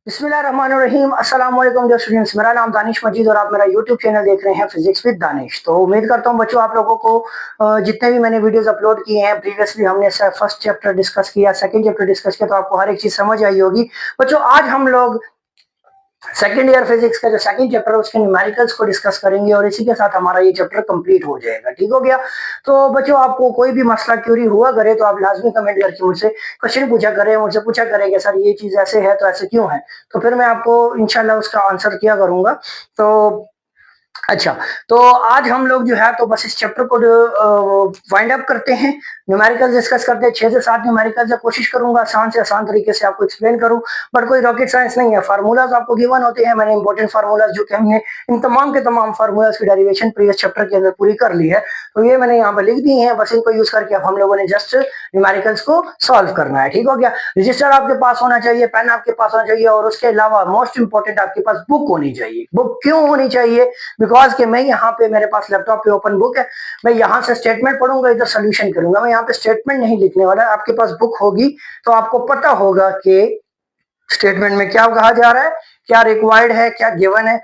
बिस्मिल्लाहिर्रहमानिर्रहीम अस्सलाम वालेकुम डियर स्टूडेंट्स। मेरा नाम दानिश मजीद और आप मेरा यूट्यूब चैनल देख रहे हैं फिजिक्स विद दानिश। तो उम्मीद करता हूं बच्चों आप लोगों को जितने भी मैंने वीडियोस अपलोड किए हैं प्रीवियसली हमने फर्स्ट चैप्टर डिस्कस किया, सेकंड चैप्टर डिस्कस किया, तो आपको हर एक चीज समझ आई होगी। बच्चों आज हम लोग सेकेंड ईयर फिजिक्स का जो सेकंड चैप्टर है उसके न्यूमेरिकल्स को डिस्कस करेंगे और इसी के साथ हमारा ये चैप्टर कंप्लीट हो जाएगा। ठीक हो गया। तो बच्चों आपको कोई भी मसला क्यूरी हुआ करे तो आप लाजमी कमेंट करके मुझसे क्वेश्चन पूछा करें, मुझसे पूछा करें कि सर ये चीज ऐसे है तो ऐसे क्यों है, तो फिर मैं आपको इंशाल्लाह उसका आंसर किया करूंगा। तो अच्छा, तो आज हम लोग जो है तो बस इस चैप्टर को वाइंड अप करते हैं, न्यूमेरिकल्स डिस्कस करते हैं। 6 से 7 न्यूमेरिकल्स कोशिश करूंगा आसान से आसान तरीके से आपको एक्सप्लेन करूं, बट कोई रॉकेट साइंस नहीं है। फार्मूलाज आपको गिवन होते हैं, मैंने इंपॉर्टेंट फार्मूलाज जो कि हमने इन तमाम के तमाम फार्मूलाज की डेरिवेशन प्रीवियस चैप्टर के अंदर पूरी कर ली है, तो ये मैंने यहाँ पर लिख दी है। बस इनको यूज करके अब हम लोगों ने जस्ट न्यूमेरिकल्स को सॉल्व करना है। ठीक हो गया। रजिस्टर आपके पास होना चाहिए, पेन आपके पास होना चाहिए और उसके अलावा मोस्ट इंपॉर्टेंट आपके पास बुक होनी चाहिए। बुक क्यों होनी चाहिए? बिकॉज कि मैं यहाँ पे मेरे पास लैपटॉप पे ओपन बुक है, मैं यहाँ से स्टेटमेंट पढ़ूंगा, इधर सोल्यूशन करूंगा। मैं यहाँ पे स्टेटमेंट नहीं लिखने वाला। आपके पास बुक होगी तो आपको पता होगा कि स्टेटमेंट में क्या कहा जा रहा है, क्या रिक्वायर्ड है, क्या गिवन है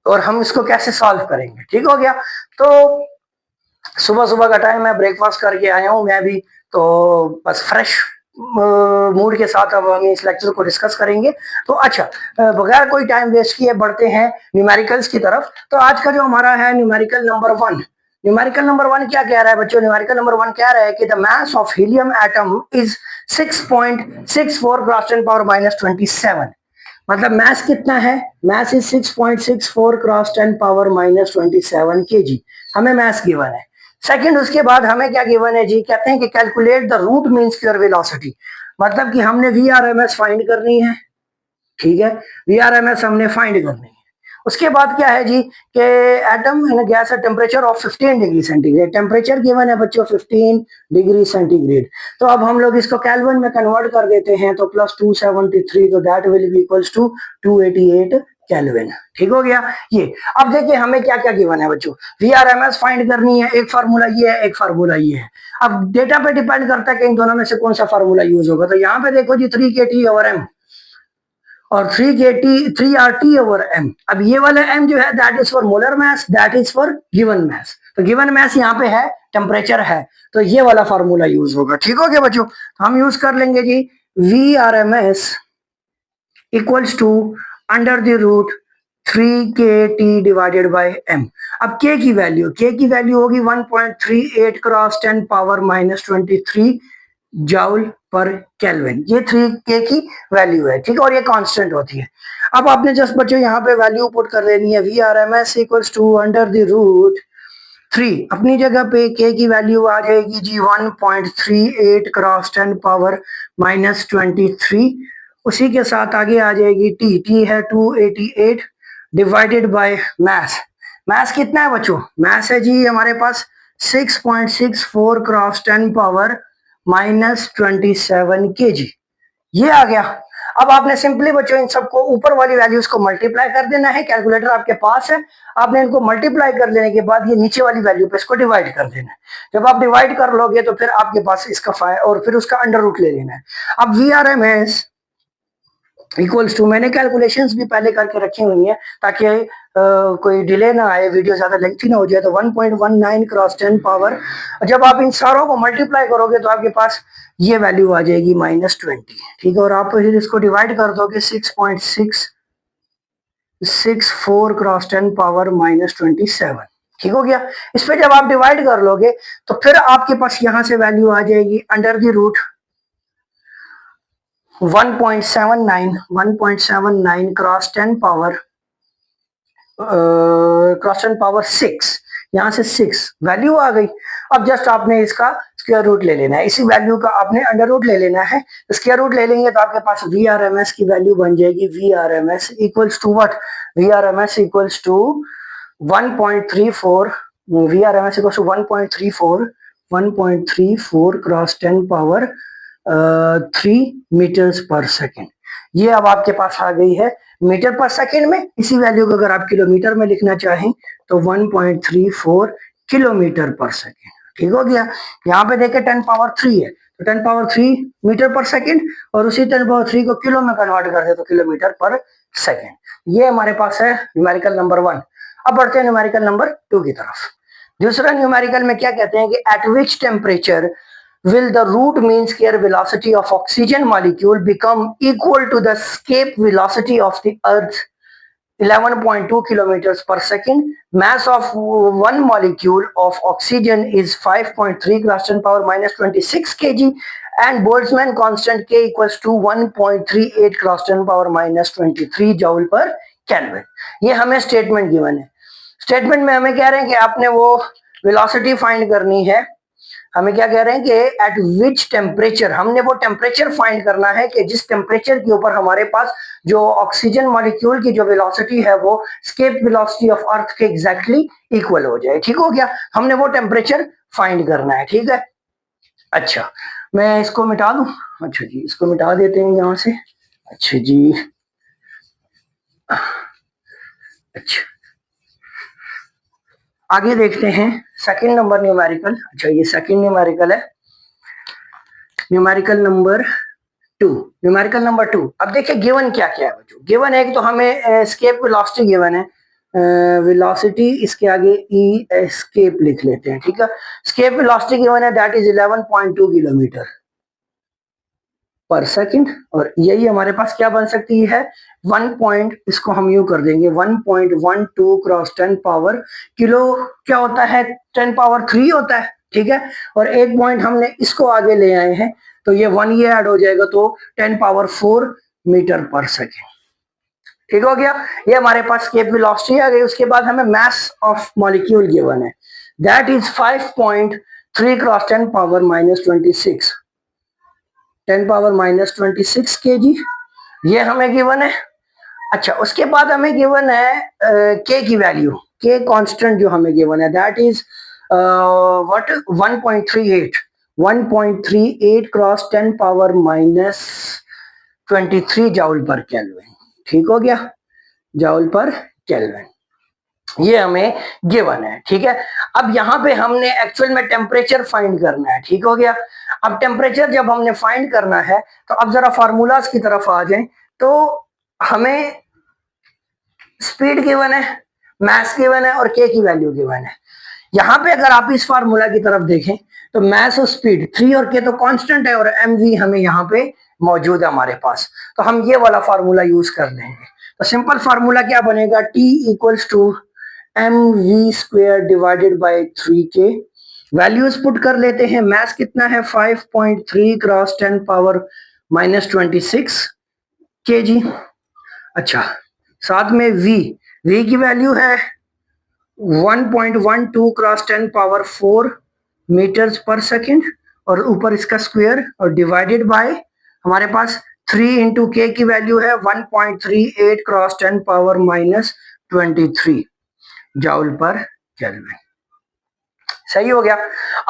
और हम इसको कैसे सॉल्व करेंगे। ठीक हो गया। तो सुबह सुबह का टाइम है, ब्रेकफास्ट करके आया हूँ मैं भी, तो बस फ्रेश मूड के साथ अब हम इस लेक्चर को डिस्कस करेंगे। तो अच्छा, बगैर कोई टाइम वेस्ट किए बढ़ते हैं न्यूमेरिकल्स की तरफ। तो आज का जो हमारा है न्यूमेरिकल नंबर 1, न्यूमेरिकल नंबर 1 क्या कह रहा है बच्चों? न्यूमेरिकल नंबर 1 कह रहा है कि the mass of helium atom is 6.64 cross 10 power -27। मतलब मास कितना है? Mass is 6.64 cross 10 power -27 KG. हमें मास गिवन है। सेकंड, उसके बाद हमें क्या गिवन है जी? कहते हैं कि calculate the root mean square velocity. मतलब कि हमने वीआरएमएस फाइंड करनी है। ठीक है, वीआरएमएस हमने फाइंड करनी है। उसके बाद क्या है जी कि एटम इन गैस है temperature of 15 degree centigrade. Temperature given है बच्चों 15 डिग्री सेंटीग्रेड। तो अब हम लोग इसको केल्विन में कन्वर्ट कर देते हैं, तो +273, तो that will be equals to 288 kelvin. ठीक हो गया। ये अब देखिए हमें क्या क्या गिवन है बच्चों। वीआरएमएस फाइंड करनी है, एक फार्मूला ये है, एक फार्मूला ये है। अब डेटा पे डिपेंड करता है कि इन दोनों में से कौन सा फार्मूला यूज होगा। तो यहाँ पे देखो जी 3kT/m और 3RT/m। अब ये वाला m जो है that is for molar mass, that is for given mass. तो गिवन मास यहाँ पे है, टेम्परेचर है, तो ये वाला फार्मूला यूज होगा। ठीक हो गया बच्चों। हम यूज कर लेंगे जी VRMS equals to under the root 3kT/m। अब k की वैल्यू होगी 1.38 cross 10 power -23 joule per kelvin. ये 3k की वैल्यू है। ठीक है, और ये कांस्टेंट होती है। अब आपने जस्ट बच्चों यहाँ पे वैल्यू पुट कर देनी है। VRMS equals to under the root 3, अपनी जगह पे k की वैल्यू आ जाएगी जी 1.38 क्रॉस 10 पावर -23। उसी के साथ आगे आ जाएगी t है 288 डिवाइडेड बाय मास। मास कितना है बच्चों? मास है जी हमारे पास 6.64 क्रॉस 10 पावर -27 kg। ये आ गया। अब आपने सिंपली बच्चों इन सबको ऊपर वाली वैल्यूज को मल्टीप्लाई कर देना है। कैलकुलेटर आपके पास है, आपने इनको मल्टीप्लाई कर लेने के बाद ये नीचे वाली वैल्यू पे इसको डिवाइड कर देना है। जब आप डिवाइड कर लोगे तो फिर आपके पास इसका और फिर उसका अंडर रूट ले लेना है। अब VRMS इक्वल्स टू, मैंने कैलकुलेशंस भी पहले करके रखी हुई है ताकि कोई डिले ना आए, वीडियो ज्यादा लेंथी ना हो जाए। तो 1.19 क्रॉस 10 पावर, जब आप इन सारों को मल्टीप्लाई करोगे तो आपके पास ये वैल्यू आ जाएगी -20। ठीक है, और आप फिर इसको डिवाइड कर दोगे 6.664 क्रॉस 10 पावर -27। ठीक हो गया। इस पे जब आप डिवाइड कर लोगे तो फिर आपके पास यहां से वैल्यू आ जाएगी under the root 1.79 cross 10 power 6। यहां से 6 वैल्यू आ गई। अब जस्ट आपने इसका स्क्वायर रूट ले लेना है, इसी वैल्यू का आपने अंडर रूट ले लेना है। स्क्वायर रूट ले लेंगे तो आपके पास VRMS की वैल्यू बन जाएगी VRMS equals to what? VRMS equals to 1.34, VRMS equals to 1.34 cross 10 power 3 metres per second. ये अब आपके पास आ गई है मीटर पर सेकेंड में। इसी वैल्यू को अगर आप किलोमीटर में लिखना चाहें तो 1.34 किलोमीटर पर सेकेंड। ठीक हो गया। यहाँ पे देखे 10 पावर 3 है, तो 10 पावर 3 मीटर पर सेकंड, और उसी 10 पावर 3 को किलो में कन्वर्ट कर दे तो किलोमीटर पर सेकंड। ये हमारे पास है न्यूमेरिकल नंबर 1। अब बढ़ते हैं न्यूमेरिकल नंबर 2 की तरफ। दूसरा न्यूमेरिकल में क्या कहते हैं कि eight which temperature will the root mean square velocity of oxygen molecule become equal to the escape velocity of the earth 11.2 kilometers per second. Mass of one molecule of oxygen is 5.3 gross ton power minus 26 kg and Boltzmann constant K equals to 1.38 gross ton power minus 23 joule per Kelvin. ये हमें statement given है। Statement में हमें कह रहे हैं कि आपने वो वेलोसिटी फाइंड करनी है। हमें क्या कह रहे हैं कि एट विच टेम्परेचर, हमने वो टेम्परेचर फाइंड करना है कि जिस टेम्परेचर के ऊपर हमारे पास जो ऑक्सीजन मॉलिक्यूल की जो वेलोसिटी है वो स्केप वेलोसिटी ऑफ अर्थ के एग्जैक्टली इक्वल हो जाए। ठीक हो गया, हमने वो टेम्परेचर फाइंड करना है। ठीक है, अच्छा मैं इसको मिटा दूं। अच्छा जी, इसको मिटा देते हैं यहां से। अच्छा जी, अच्छा आगे देखते हैं सेकंड नंबर न्यूमेरिकल। अच्छा ये सेकंड न्यूमेरिकल है, न्यूमेरिकल नंबर 2। न्यूमेरिकल नंबर 2, अब देखिए गिवन क्या क्या है बच्चों। गिवन है कि तो हमें एस्केप वेलोसिटी गिवन है, वेलोसिटी इसके आगे ई एस्केप लिख लेते हैं। ठीक है, एस्केप वेलोसिटी गिवन है दैट इज 11.2 किलोमीटर पर सेकंड, और यही हमारे पास क्या बन सकती है 1 पॉइंट, इसको हम यू कर देंगे 1.12 क्रॉस 10 पावर किलो क्या होता है 10 पावर 3 होता है। ठीक है, और एक पॉइंट हमने इसको आगे ले आए हैं तो ये 1 ये ऐड हो जाएगा तो 10 पावर 4 मीटर पर सेकेंड। ठीक हो गया, ये हमारे पास स्केप वेलोसिटी आ गई। उसके बाद हमें मास ऑफ मॉलिक्यूल गिवन है that is 5.3 cross 10 power minus 26 10 power minus 26 kg, ये हमें गिवन है। अच्छा उसके बाद हमें गिवन है के की वैल्यू, के कांस्टेंट जो हमें गिवन है that is what 1.38 cross 10 power minus 23 joule per kelvin. ठीक हो गया, जाउल पर केल्विन ये हमें गिवन है। ठीक है, अब यहाँ पे हमने एक्चुअल में टेम्परेचर फाइंड करना है। ठीक हो गया, अब टेम्परेचर जब हमने फाइंड करना है तो अब जरा फार्मूलाज की तरफ आ जाएं। तो हमें स्पीड गिवन है, मास गिवन है और के की वैल्यू गिवन है। यहाँ पे अगर आप इस फार्मूला की तरफ देखें तो मास और स्पीड 3 और के तो कांस्टेंट है और mv हमें यहाँ पे मौजूद है हमारे पास, तो हम ये वाला फार्मूला यूज कर लेंगे। तो सिंपल फार्मूला क्या बनेगा, T equals to mv square divided by 3k। Values put कर लेते हैं, मास कितना है 5.3 क्रॉस 10 पावर माइनस 26 kg। अच्छा साथ में v की वैल्यू है 1.12 cross 10 power 4 metres per second, और ऊपर इसका स्क्वायर और डिवाइडेड बाय हमारे पास 3 इंटू के की वैल्यू है 1.38 cross 10 power minus 23 joule per kelvin. सही हो गया।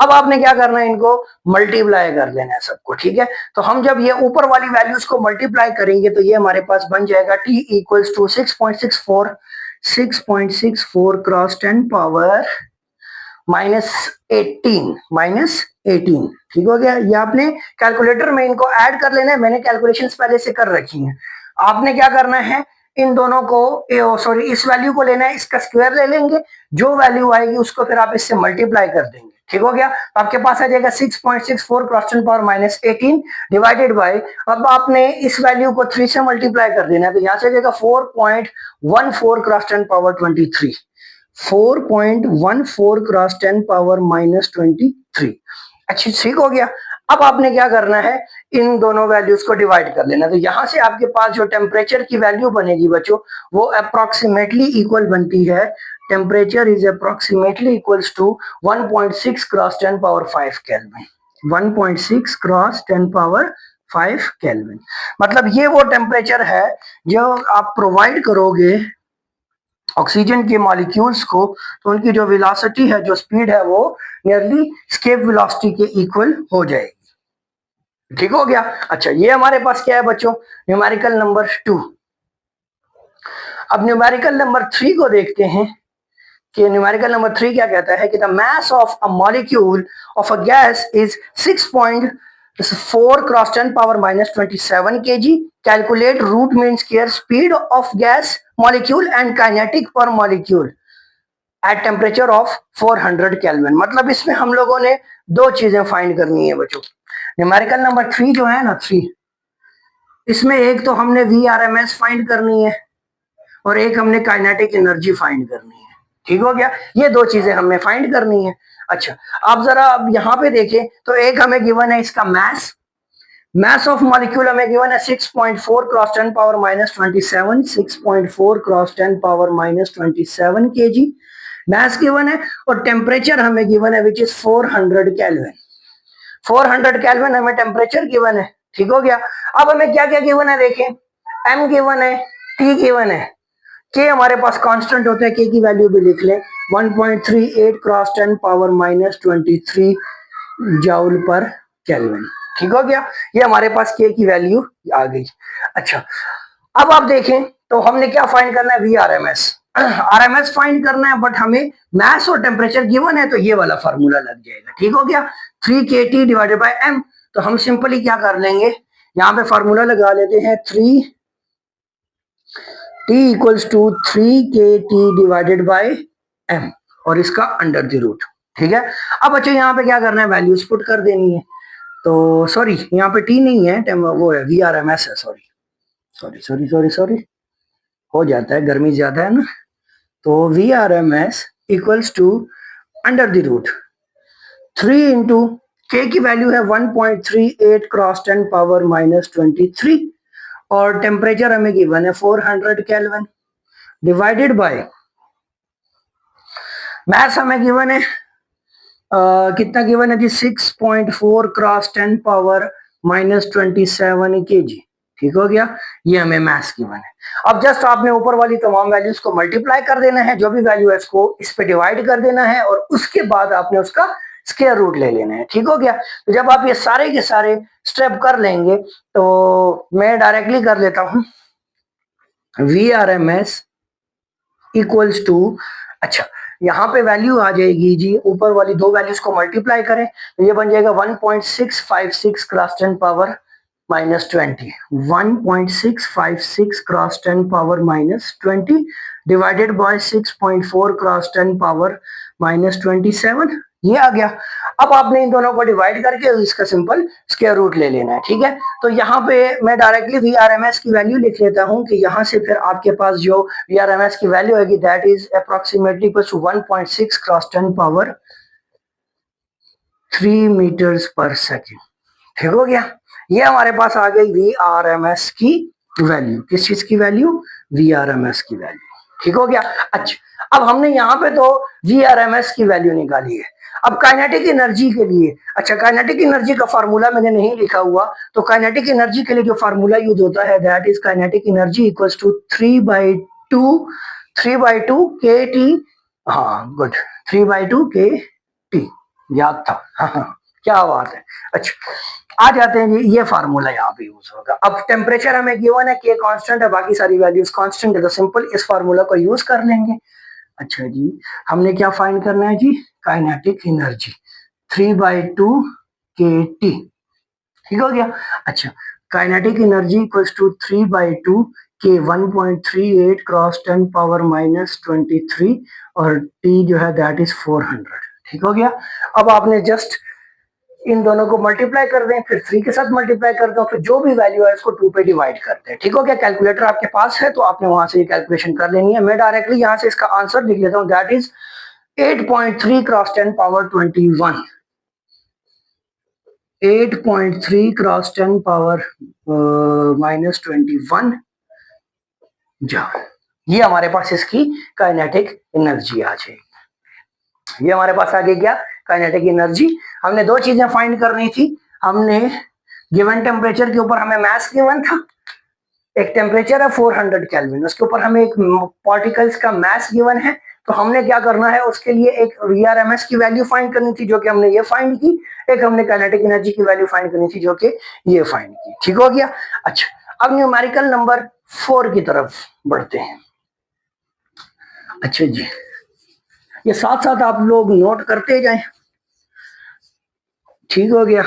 अब आपने क्या करना है, इनको मल्टीप्लाई कर देना है सबको। ठीक है, तो हम जब ये ऊपर वाली वैल्यूज को मल्टीप्लाई करेंगे तो ये हमारे पास बन जाएगा T equals to 6.64 cross 10 power minus 18। ठीक हो गया, ये आपने कैलकुलेटर में इनको ऐड कर लेना है, मैंने कैलकुलेशंस पहले से कर रखी हैं। आपने क्या करना है, इन दोनों को सॉरी इस वैल्यू को लेना है, इसका स्क्वायर ले लेंगे, जो वैल्यू आएगी उसको फिर आप इससे मल्टीप्लाई कर देंगे। ठीक हो गया, तो आपके पास आ जाएगा 6.64 cross 10 power minus 18 divided by, अब आपने इस वैल्यू को 3 से मल्टीप्लाई कर देना है तो यहाँ से आ जाएगा 4.14 cross 10 power 23, 4.14 cross 10 power minus 23। अच्छा ठीक हो गया। अब आपने क्या करना है, इन दोनों वैल्यूज को डिवाइड कर लेना, तो यहां से आपके पास जो टेम्परेचर की वैल्यू बनेगी बच्चों वो अप्रोक्सीमेटली इक्वल बनती है, temperature is approximately equals to 1.6 cross 10 power 5 kelvin. 1.6 cross 10 power 5 kelvin, मतलब ये वो टेम्परेचर है जो आप प्रोवाइड करोगे ऑक्सीजन के मॉलिक्यूल्स को, तो उनकी जो वेलोसिटी है, जो स्पीड है, वो नियरली स्केप वेलोसिटी के इक्वल हो जाएगी। ठीक हो गया। अच्छा ये हमारे पास क्या है बच्चों, न्यूमेरिकल नंबर 2। अब न्यूमेरिकल नंबर 3 को देखते हैं कि न्यूमेरिकल नंबर 3 क्या कहता है कि the mass of a molecule of a gas is 6.4 cross 10 power minus 27 kg. Calculate root mean square speed of gas molecule and kinetic per molecule at temperature of 400 kelvin. मतलब इसमें हम लोगों ने दो चीजें फाइंड करनी है बच्चों. न्यूमेरिकल नंबर 3 जो है ना 3, इसमें एक तो हमने VRMS फाइंड करनी है और एक हमने काइनेटिक एनर्जी फाइंड करनी है. ठीक हो गया, ये दो चीजें हमने फाइंड करनी है. अच्छा, आप जरा अब यहाँ पे देखें तो एक हमें गिवन है इसका मास ऑफ मॉलिक्यूल हमें गिवन है 6.4 cross 10 power minus 27, 6.4 cross 10 power minus 27 kg मास गिवन है. और टेम्परेचर हमें गिवन है विच इज 400 केल्विन. 400 केल्विन हमें टेम्परेचर गिवन है. ठीक हो गया. अब हमें क्या क्या गिवन है देखें. M गिवन है, T गिवन है, K हमारे पास कांस्टेंट होता है, K की वैल्यू भी लिख लें 1.38 क्रॉस 10 पावर माइनस 23 जूल पर केल्विन. ठीक हो गया, ये हमारे पास K की वैल्यू आ गई. अच्छा, अब आप देखें तो हमने क्या फाइंड करना है, VRMS. RMS फाइंड करना है, बट हमें मास और टेम्परेचर गिवन है तो ये वाला फार्मूला लग जाएगा. ठीक हो गया, 3kT डिवाइडेड बाय M. तो हम सिंपली क्या कर लेंगे, यहाँ पे फार्मूला लगा लेते हैं 3T equals to 3kT divided by M और इसका अंडर द रूट. ठीक है. अब बच्चों यहाँ पे क्या करना है, वैल्यूज पुट कर देनी है. तो सॉरी, यहाँ पे T नहीं है, वो है VRMS है. सॉरी हो जाता है, गर्मी ज्यादा है ना. तो VRMS equals to under the root 3 into K की वैल्यू है 1.38 क्रॉस 10 पावर माइनस 23 और टेम्परेचर हमें गिवन है 400 केल्विन डिवाइडेड बाय मास हमें गिवन है कितना गिवन है जी, 6.4 क्रॉस 10 पावर माइनस 27 kg. ठीक हो गया, ये हमें मास गिवन है. अब जस्ट आपने ऊपर वाली तमाम वैल्यूज को मल्टीप्लाई कर देना है, जो भी वैल्यू है इसको इस पे डिवाइड कर देना है और उसके बाद आपने उसका स्क्वायर रूट ले लेना है. ठीक हो गया. तो जब आप ये सारे के सारे स्टेप कर लेंगे तो मैं डायरेक्टली कर लेता हूं VRMS इक्वल्स टू, अच्छा यहाँ पे वैल्यू आ जाएगी जी, ऊपर वाली दो वैल्यूज को मल्टीप्लाई करें तो ये बन जाएगा 1.656 cross 10 power minus 20, 1.656 cross 10 power minus 20 divided by 6.4 cross 10 power minus 27, ये आ गया. अब आपने इन दोनों को डिवाइड करके इसका सिंपल स्क्वायर रूट ले लेना है. ठीक है. तो यहाँ पे मैं डायरेक्टली VRMS की वैल्यू लिख लेता हूँ कि यहाँ से फिर आपके पास जो VRMS की वैल्यू आएगी that is approximately 1.6 cross 10 power 3 metres per second. ठीक हो गया, ये हमारे पास आ गई VRMS की वैल्यू. किस चीज की वैल्यू, VRMS की वैल्यू. ठीक हो गया. अच्छा, अब हमने यहाँ पे तो VRMS की वैल्यू निकाली है. अब काइनेटिक एनर्जी के लिए, अच्छा काइनेटिक एनर्जी का फार्मूला मैंने नहीं लिखा हुआ, तो काइनेटिक एनर्जी के लिए जो फार्मूला यूज होता है that is kinetic energy equals to 3/2 KT. हाँ गुड, 3/2 KT याद था. हाँ, क्या बात है. अच्छा, आ जाते हैं जी, ये फार्मूला यहाँ पे यूज होगा. अब टेम्परेचर हमें गिवन है, K कांस्टेंट है, बाकी सारी वैल्यूज कांस्टेंट है, तो सिंपल इस फार्मूला को यूज कर लेंगे. अच्छा जी, हमने क्या फाइंड करना है जी, काइनेटिक एनर्जी 3/2 KT. ठीक हो गया. अच्छा, kinetic energy equals to 3/2 K 1.38 cross 10 power minus 23 और T जो है दैट इज 400. ठीक हो गया. अब आपने जस्ट इन दोनों को मल्टीप्लाई कर दें, फिर 3 के साथ मल्टीप्लाई कर दो, फिर जो भी वैल्यू है इसको 2 पे डिवाइड करते हैं. ठीक हो गया. कैलकुलेटर आपके पास है तो आपने वहां से ये कैलकुलेशन कर लेनी है. मैं डायरेक्टली यहां से इसका आंसर लिख लेता हूं that is 8.3 cross 10 power 21, 8.3 cross 10 power minus 21 joule. ये हमारे पास इसकी काइनेटिक एनर्जी आ जाएगी. ये हमारे पास आ गई क्या, काइनेटिक एनर्जी. हमने दो चीजें फाइंड करनी थी. हमने गिवन टेम्परेचर के ऊपर हमें मास गिवन था, एक टेम्परेचर है 400 केल्विन, उसके ऊपर हमें एक पार्टिकल्स का मास गिवन है. तो हमने क्या करना है, उसके लिए एक VRMS की वैल्यू फाइंड करनी थी जो कि हमने ये फाइंड की, एक हमने काइनेटिक एनर्जी की वैल्यू फाइंड करनी थी जो कि ये फाइंड की. ठीक हो गया. अच्छा, अब न्यूमेरिकल नंबर 4 की तरफ बढ़ते हैं. अच्छा जी, ये साथ साथ आप लोग नोट करते जाएं, ठीक हो गया।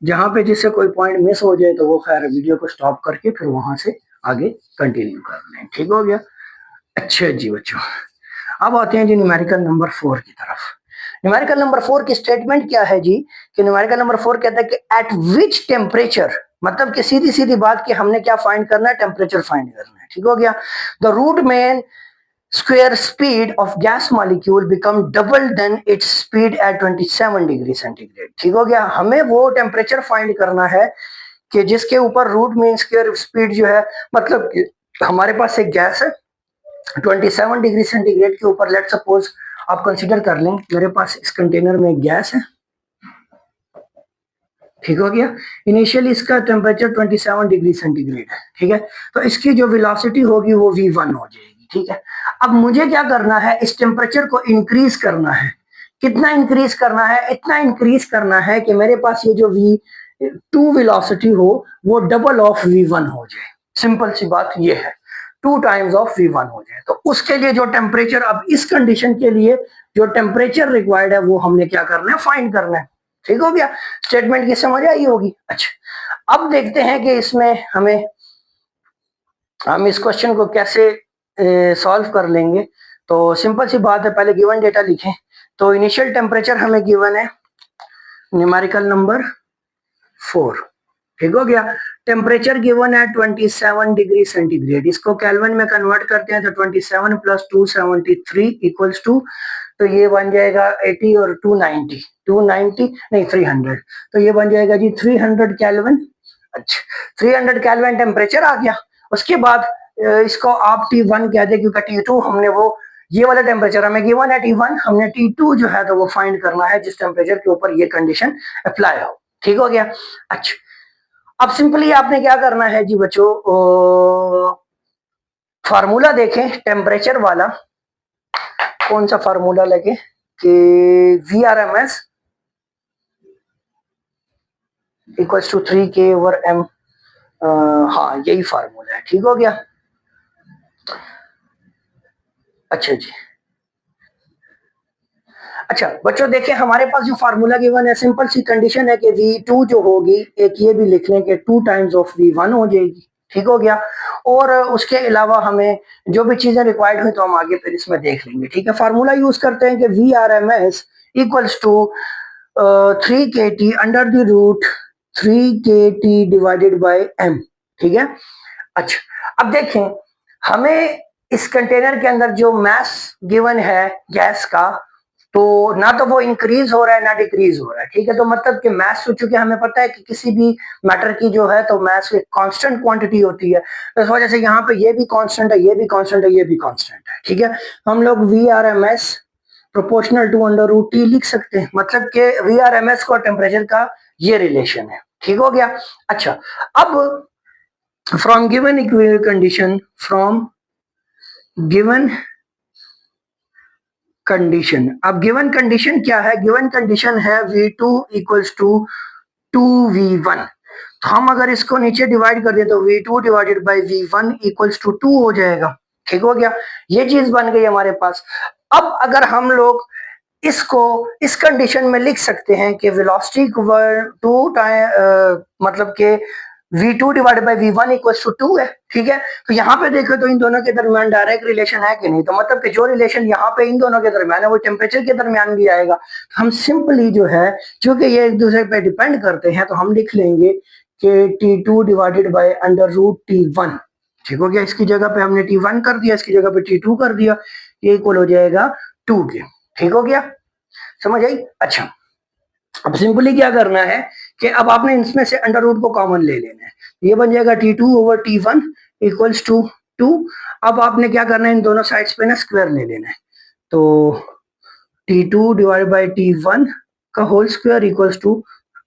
जहां पे जिससे कोई पॉइंट मिस हो जाए तो वो खैर वीडियो को स्टॉप करके फिर वहां से आगे कंटिन्यू कर लें, ठीक हो गया। अच्छा जी बच्चों, अब आते हैं जी न्यूमेरिकल नंबर 4 की तरफ। न्यूमेरिकल नंबर 4 की स्टेटमेंट क्या है जी, कि न्यूमेरिकल नंबर 4 कहता है कि एट विच टेम्परेचर, मतलब कि सीधी सीधी बात कि हमने क्या फाइंड करना है, टेम्परेचर फाइंड करना है, ठीक हो गया। द रूट में square speed of gas molecule become double than its speed at 27 degree centigrade, ठीक हो गया। हमें वो टेम्परेचर फाइंड करना है कि जिसके ऊपर रूट मीन स्क्वायर स्पीड जो है, मतलब हमारे पास एक गैस है 27 डिग्री सेंटीग्रेड के ऊपर, लेट सपोज आप कंसीडर कर लें मेरे पास इस कंटेनर में गैस है, ठीक हो गया। इनिशियली इसका टेम्परेचर 27 डिग्री सेंटीग्रेड है, ठीक है। तो इसकी जो वेलोसिटी होगी वो v1 हो जाएगी, ठीक है। अब मुझे क्या करना है, इस टेम्परेचर को इंक्रीज करना है। कितना इंक्रीज करना है, इतना इंक्रीज करना है कि मेरे पास ये जो v2 वेलोसिटी हो वो डबल ऑफ v1 हो जाए। सिंपल सी बात ये है, 2 टाइम्स ऑफ v1 हो जाए। तो उसके लिए जो टेम्परेचर, अब इस कंडीशन के लिए जो टेम्परेचर रिक्वायर्ड है वो हमने क्या करना है, फाइंड करना है, ठीक हो गया। स्टेटमेंट की समझ आई होगी। अच्छा, अब देखते हैं कि इसमें हम इस क्वेश्चन को कैसे सॉल्व कर लेंगे। तो सिंपल सी बात है, पहले गिवन डेटा लिखें। तो इनिशियल टेम्परेचर हमें गिवन है न्यूमेरिकल नंबर 4, ठीक हो गया। टेम्परेचर गिवन है 27 डिग्री सेंटीग्रेड, इसको केल्विन में कन्वर्ट करते हैं तो 27 प्लस 273 इक्वल्स टू, तो ये बन जाएगा 80 और 290 नहीं 300, तो ये बन जाएगा जी 300 केल्विन। अच्छा, 300 केल्विन टेम्परेचर आ गया। उसके बाद इसको आप T1 कह दे, क्योंकि T2 हमने वो ये वाला टेम्परेचर हमें गिवन है T1, हमने T2 जो है तो वो फाइंड करना है जिस टेम्परेचर के ऊपर ये कंडीशन अप्लाई हो, ठीक हो गया। अच्छा, अब सिंपली आपने क्या करना है जी बच्चों, फार्मूला देखें टेम्परेचर वाला, कौन सा फार्मूला लगे कि VRMS इक्वल्स टू 3K/m, हाँ यही फार्मूला है, ठीक हो गया। अच्छा जी, अच्छा बच्चों देखिए हमारे पास जो फार्मूला गिवन है, सिंपल सी कंडीशन है कि V2 जो होगी, एक ये भी लिख लें कि 2 टाइम्स ऑफ V1 हो जाएगी, ठीक हो गया। और उसके अलावा हमें जो भी चीजें रिक्वायर्ड हुई तो हम आगे फिर इसमें देख लेंगे, ठीक है। फार्मूला यूज करते हैं कि VRMS equals to 3KT under the root 3KT divided by m, ठीक है। अच्छा, अब देखें हमें इस कंटेनर के अंदर जो मास गिवन है गैस का, तो ना तो वो इंक्रीज हो रहा है ना डिक्रीज हो रहा है, ठीक है। तो मतलब कि मास, चूंकि हमें पता है कि किसी भी मैटर की जो है तो मास एक कांस्टेंट क्वांटिटी होती है, तो इस वजह से यहाँ पे ये भी कांस्टेंट है, ये भी कांस्टेंट है, ये भी कांस्टेंट है, ठीक है। हम लोग VRMS proportional to under root T लिख सकते हैं, मतलब कि VRMS को टेम्परेचर का ये रिलेशन है, ठीक हो गया। अच्छा, अब from given condition, from given condition, अब गिवन कंडीशन क्या है, गिवन कंडीशन है V2 इक्वल्स टू 2V1। तो हम अगर इसको नीचे डिवाइड कर दें तो V2 divided by V1 equals to 2 हो जाएगा, ठीक हो गया। ये चीज बन गई हमारे पास। अब अगर हम लोग इसको इस कंडीशन में लिख सकते हैं कि वेलोसिटी टू टाइम, मतलब कि V2 divided by V1 equals to 2 है, ठीक है। तो यहाँ पे देखो तो इन दोनों के दरमियान डायरेक्ट रिलेशन है कि नहीं, तो मतलब कि जो रिलेशन यहाँ पे इन दोनों के दरमियान है वो टेम्परेचर के दरमियान भी आएगा। हम सिंपली जो है, क्योंकि ये एक दूसरे पे डिपेंड करते हैं, तो हम लिख लेंगे कि T2 divided by under root T1, ठीक हो गया। इसकी जगह पे हमने T1 कर दिया, इसकी जगह पे T2 कर दिया, ये इक्वल हो जाएगा 2 के, ठीक हो गया, समझ आई। अच्छा, अब सिंपली क्या करना है कि अब आपने इसमें से अंडर रूट को कॉमन ले लेना है, ये बन जाएगा T2 over T1 equals to 2। अब आपने क्या करना है, इन दोनों साइड्स पे ना स्क्वायर ले लेना है, तो T2 डिवाइड बाय T1 का होल स्क्वायर इक्वल्स टू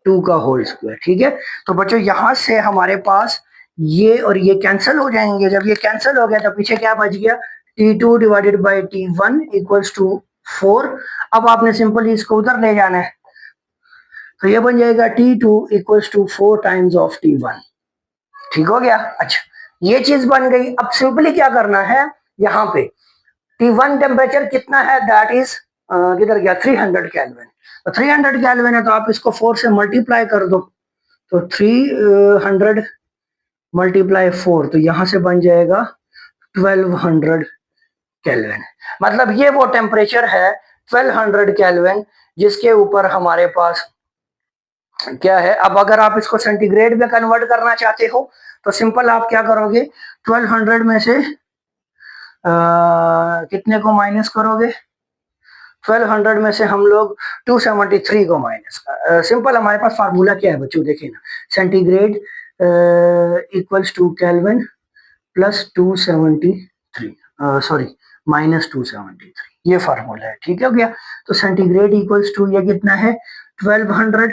2 का होल स्क्वायर, ठीक है। तो बच्चों यहां से हमारे पास ये और ये कैंसिल हो जाएंगे, जब ये कैंसिल हो गया तो पीछे क्या बच गया, T2 divided by T1 equals to 4। अब आपने सिंपली इसको उधर ले जाना है, तो ये बन जाएगा T2 equals to 4 times of T1, ठीक हो गया। अच्छा, ये चीज बन गई। अब सिंपली क्या करना है, यहाँ पे T1 टेम्परेचर कितना है, दैट इज किधर गया, 300 केल्विन। तो 300 केल्विन है तो आप इसको 4 से मल्टीप्लाई कर दो, तो 300 मल्टीप्लाई 4, तो यहां से बन जाएगा 1200 केल्विन। मतलब ये वो टेम्परेचर है 1200 केल्विन जिसके ऊपर हमारे पास क्या है। अब अगर आप इसको सेंटीग्रेड में कन्वर्ट करना चाहते हो तो सिंपल आप क्या करोगे, 1200 में से कितने को माइनस करोगे, 1200 में से हम लोग 273 को माइनस सिंपल हमारे पास फार्मूला क्या है बच्चों, देखिए ना, centigrade equals to kelvin plus 273, sorry minus 273, ये फार्मूला है, ठीक है गया। तो सेंटीग्रेड इक्वल्स टू ये कितना है 1200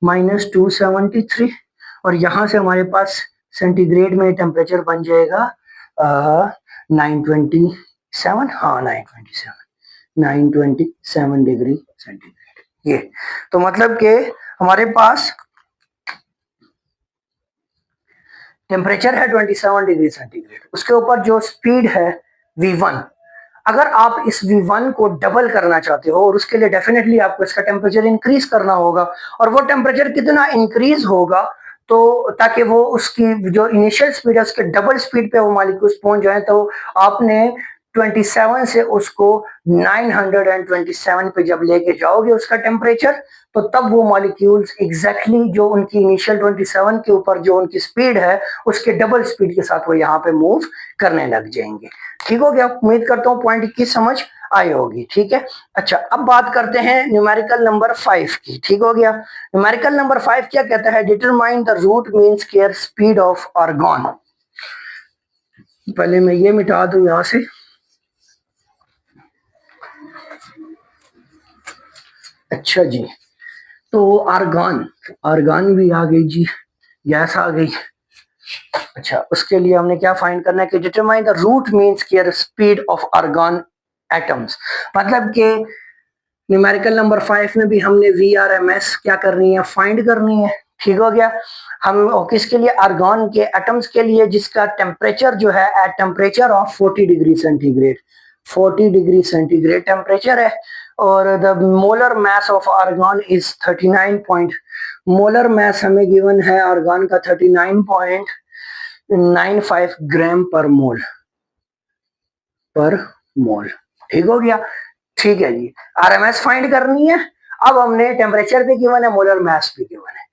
माइनस 273, और यहां से हमारे पास सेंटीग्रेड में टेम्परेचर बन जाएगा 927, हाँ 927 डिग्री सेंटीग्रेड। ये तो मतलब कि हमारे पास टेम्परेचर है 27 डिग्री सेंटीग्रेड, उसके ऊपर जो स्पीड है V1, अगर आप इस V1 को डबल करना चाहते हो और उसके लिए डेफिनेटली आपको इसका टेम्परेचर इंक्रीज करना होगा, और वो टेम्परेचर कितना इंक्रीज होगा तो ताकि वो उसकी जो इनिशियल स्पीड है उसके डबल स्पीड पे वो मॉलिक्यूल्स पहुंच जाए, तो आपने 27 से उसको 927 पे जब लेके जाओगे उसका टेम्परेचर, तो तब वो मॉलिक्यूल्स एग्जैक्टली जो उनकी इनिशियल 27 के ऊपर जो उनकी स्पीड है उसके डबल स्पीड के साथ वो यहाँ पे मूव करने लग जाएंगे। ठीक हो गया, उम्मीद करता हूँ पॉइंट की समझ आई होगी, ठीक है। अच्छा, अब बात करते हैं न्यूमेरिकल नंबर 5 की, ठीक हो गया। न्यूमेरिकल नंबर 5 क्या कहता है, determine the root mean square speed of argon. पहले मैं ये मिटा दूं यहां से, अच्छा जी, तो आर्गन, आर्गन भी आ गई जी, गैस आ गई। अच्छा, उसके लिए हमने क्या फाइंड करना है कि determine the root mean square speed of argon atoms, मतलब कि न्यूमेरिकल नंबर 5 में भी हमने VRMS क्या करनी है, फाइंड करनी है, ठीक हो गया। हम किसके लिए, आर्गन के एटम्स के लिए जिसका टेम्परेचर जो है at temperature of 40 degree centigrade, 40 degree centigrade temperature है, और the molar mass of argon is 39 molar mass हमें गिवन है आर्गन का 39.95 ग्राम पर मोल, ठीक हो गया। ठीक है जी, RMS फाइंड करनी है। अब हमने टेम्परेचर भी गिवन है, मोलर मास भी गिवन है,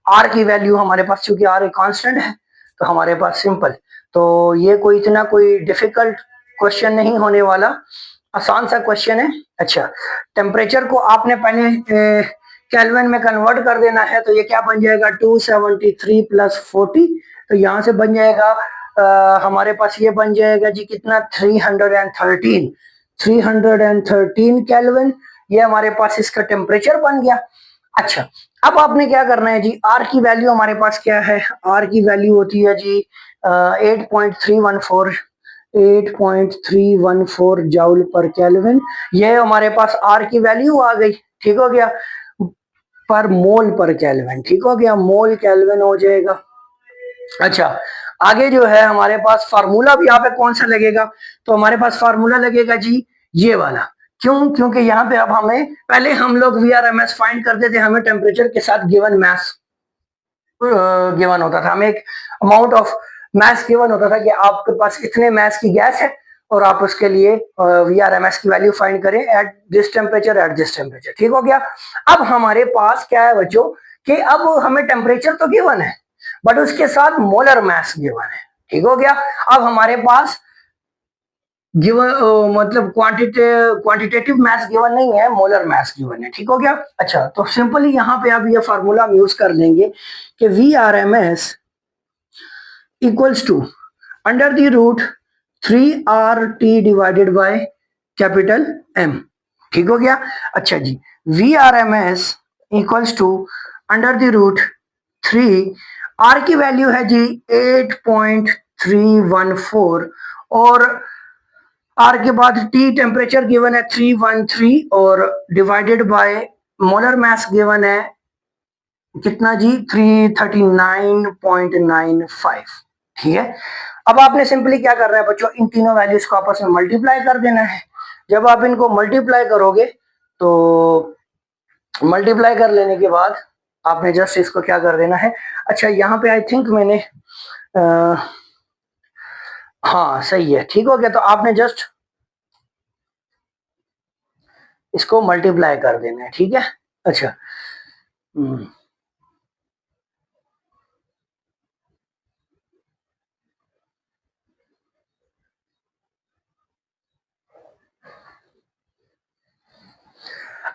आर की वैल्यू हमारे पास, चूंकि आर एक कांस्टेंट है तो हमारे पास सिंपल, तो ये कोई इतना कोई डिफिकल्ट क्वेश्चन नहीं होने वाला, आसान सा क्वेश्चन है। अच्छा, टेम्परेचर को आपने पहले केल्विन में कन्वर्ट कर देना है, तो ये क्या बन जाएगा 273 प्लस 40, तो यहाँ से बन जाएगा हमारे पास ये बन जाएगा जी कितना 313 केल्विन, ये हमारे पास इसका टेम्परेचर बन गया। अच्छा, अब आपने क्या करना है जी, आर की वैल्यू हमारे पास क्या है, आर की वैल्यू होती है जी 8.314 जाउल पर केल्विन, ये हमारे पास आर की वैल्यू आ गई, ठीक हो गया, पर मोल पर केल्विन, ठीक हो गया, मोल केल्विन हो जाएगा। अच्छा, आगे जो है हमारे पास फार्मूला भी यहाँ पे कौन सा लगेगा, तो हमारे पास फार्मूला लगेगा जी ये वाला, क्यों, क्योंकि यहाँ पे अब हमें, पहले हम लोग VRMS फाइंड करते थे, हमें टेम्परेचर के साथ गिवन मैस गिवन होता था, हमें एक अमाउंट ऑफ मैस गिवन होता था कि आपके पास इतने मैस की गैस है और आप उसके लिए VRMS की वैल्यू फाइंड करें एट दिस टेम्परेचर, ठीक हो गया। अब हमारे पास क्या है बच्चों कि अब हमें टेम्परेचर तो गिवन है बट उसके साथ मोलर मास गिवन है, ठीक हो गया। अब हमारे पास गिवन मतलब क्वांटिटेटिव मास गिवन नहीं है, मोलर मास गिवन है, ठीक हो गया। अच्छा, तो सिंपली यहाँ पे आप ये फार्मूला यूज कर लेंगे कि VRMS equals to under the root 3RT divided by capital M, ठीक हो गया। अच्छा जी, VRMS equals to under the root 3, R की वैल्यू है जी 8.314, और R के बाद T टेम्परेचर गिवन है 313, और divided by molar mass given है कितना जी 339.95, ठीक है। अब आपने सिंपली क्या करना है बच्चों, इन तीनों वैल्यूज को आपस में मल्टीप्लाई कर देना है। जब आप इनको मल्टीप्लाई करोगे तो मल्टीप्लाई कर लेने के बाद आपने जस्ट इसको क्या कर देना है। अच्छा यहाँ पे आई थिंक मैंने हाँ सही है, ठीक हो गया। तो आपने जस्ट इसको मल्टीप्लाई कर देना है, ठीक है। अच्छा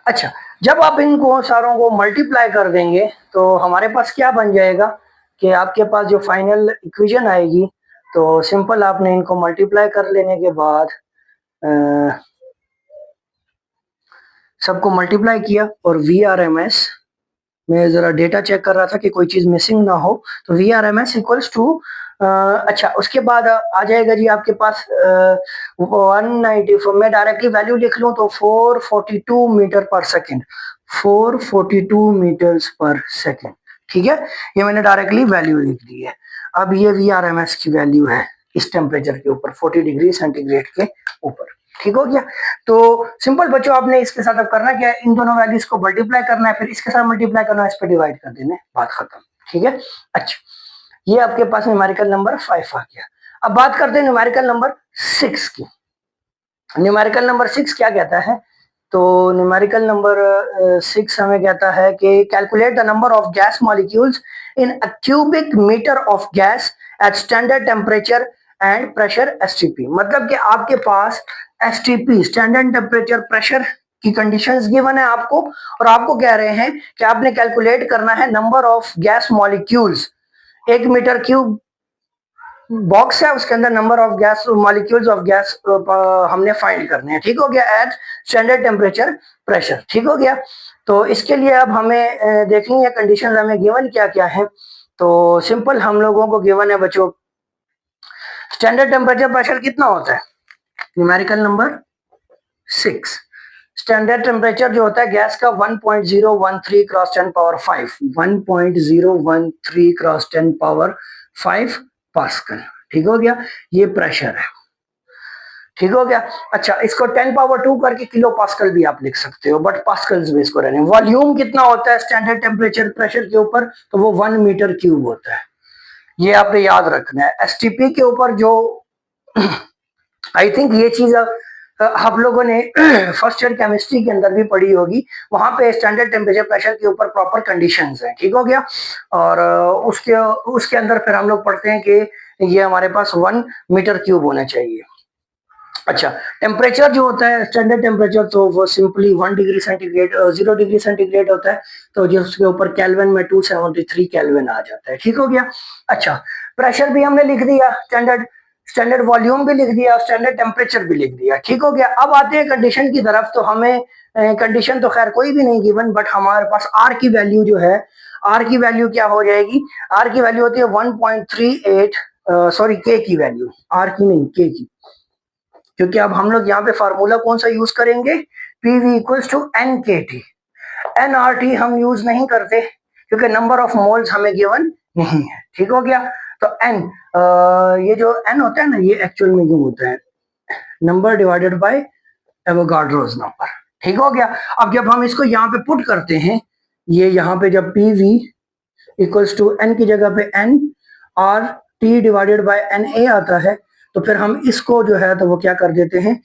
अच्छा, जब आप इनको सारों को मल्टीप्लाई कर देंगे तो हमारे पास क्या बन जाएगा कि आपके पास जो फाइनल इक्वेशन आएगी, तो सिंपल आपने इनको मल्टीप्लाई कर लेने के बाद सबको मल्टीप्लाई किया और VRMS, मैं जरा डेटा चेक कर रहा था कि कोई चीज मिसिंग ना हो, तो VRMS इक्वल्स टू अच्छा उसके बाद आ जाएगा जी आपके पास 194, मैं डायरेक्टली वैल्यू लिख लूं तो 442 मीटर पर सेकेंड, 442 मीटर्स पर सेकेंड, ठीक है। ये मैंने डायरेक्टली वैल्यू लिख दी है। अब ये VRMS की वैल्यू है इस टेम्परेचर के ऊपर, 40 डिग्री सेंटीग्रेड के ऊपर, ठीक हो गया। तो सिंपल बच्चों आपने इसके साथ अब करना क्या है, इन दोनों वैल्यूज को मल्टीप्लाई करना है, फिर इसके साथ मल्टीप्लाई करना है, इस पर डिवाइड कर देना है, बात खत्म, ठीक है। अच्छा ये आपके पास न्यूमेरिकल नंबर 5 आ गया। अब बात करते हैं न्यूमेरिकल नंबर 6 की। न्यूमेरिकल नंबर 6 क्या कहता है, तो न्यूमेरिकल नंबर 6 हमें कहता है कि calculate the number of gas molecules in a cubic metre of gas at standard temperature and pressure STP। मतलब कि आपके पास STP स्टैंडर्ड टेम्परेचर प्रेशर की कंडीशंस गिवन है आपको, और आपको कह रहे हैं कि आपने कैलकुलेट करना है number of gas molecules, 1 metre cube box है उसके अंदर number of gas molecules of gas हमने फाइंड करने हैं, ठीक हो गया, एट स्टैंडर्ड टेम्परेचर प्रेशर, ठीक हो गया। तो इसके लिए अब हमें देखनी है कंडीशन हमें गिवन क्या क्या है। तो सिंपल हम लोगों को गिवन है बच्चों, स्टैंडर्ड टेम्परेचर प्रेशर कितना होता है, न्यूमेरिकल नंबर 6, स्टैंडर्ड टेम्परेचर जो होता है गैस का 1.013 cross 10 power 5, 1.013 cross 10 power 5 pascal, ठीक हो गया। ये प्रेशर है, ठीक हो गया। अच्छा इसको 10 पावर 2 करके किलो पास्कल भी आप लिख सकते हो, बट पास्कल्स में इसको रहने। वॉल्यूम कितना होता है स्टैंडर्ड टेम्परेचर प्रेशर के ऊपर, तो वो 1 मीटर क्यूब होता है, ये आपने याद रखना है। STP के ऊपर जो आई थिंक ये चीज आप लोगों ने फर्स्ट ईयर केमिस्ट्री के अंदर भी पढ़ी होगी, वहां पे स्टैंडर्ड टेम्परेचर प्रेशर के ऊपर प्रॉपर कंडीशंस हैं, ठीक हो गया। और उसके उसके अंदर फिर हम लोग पढ़ते हैं कि ये हमारे पास 1 मीटर क्यूब होना चाहिए। अच्छा टेम्परेचर जो होता है स्टैंडर्ड टेम्परेचर, तो वो simply 1 degree centigrade 0 degree centigrade होता है, तो जो उसके ऊपर केल्विन में 273 केल्विन आ जाता है, ठीक हो गया। अच्छा प्रेशर भी हमने लिख दिया, स्टैंडर्ड स्टैंडर्ड वॉल्यूम भी लिख दिया, स्टैंडर्ड टेम्परेचर भी लिख दिया, ठीक हो गया। अब आते हैं कंडीशन की तरफ, तो हमें कंडीशन तो खैर कोई भी नहीं गिवन, बट हमारे पास आर की वैल्यू जो है, आर की वैल्यू क्या हो जाएगी, आर की वैल्यू होती है 1.38, सॉरी के की वैल्यू, आर की नहीं के की, क्योंकि अब हम लोग यहाँ पे फार्मूला कौन सा यूज करेंगे, PV equals to NKT। NRT हम यूज नहीं करते क्योंकि नंबर ऑफ मोल्स हमें गिवन नहीं है, ठीक हो गया। तो N, ये जो N होता है ना, ये एक्चुअल में यूं होता है number divided by Avogadro's number, ठीक हो गया। अब जब हम इसको यहाँ पे पुट करते हैं, ये यहाँ पे जब PV इक्वल्स टू N की जगह पे NRT डिवाइडेड बाय NA आता है, तो फिर हम इसको जो है तो वो क्या कर देते हैं,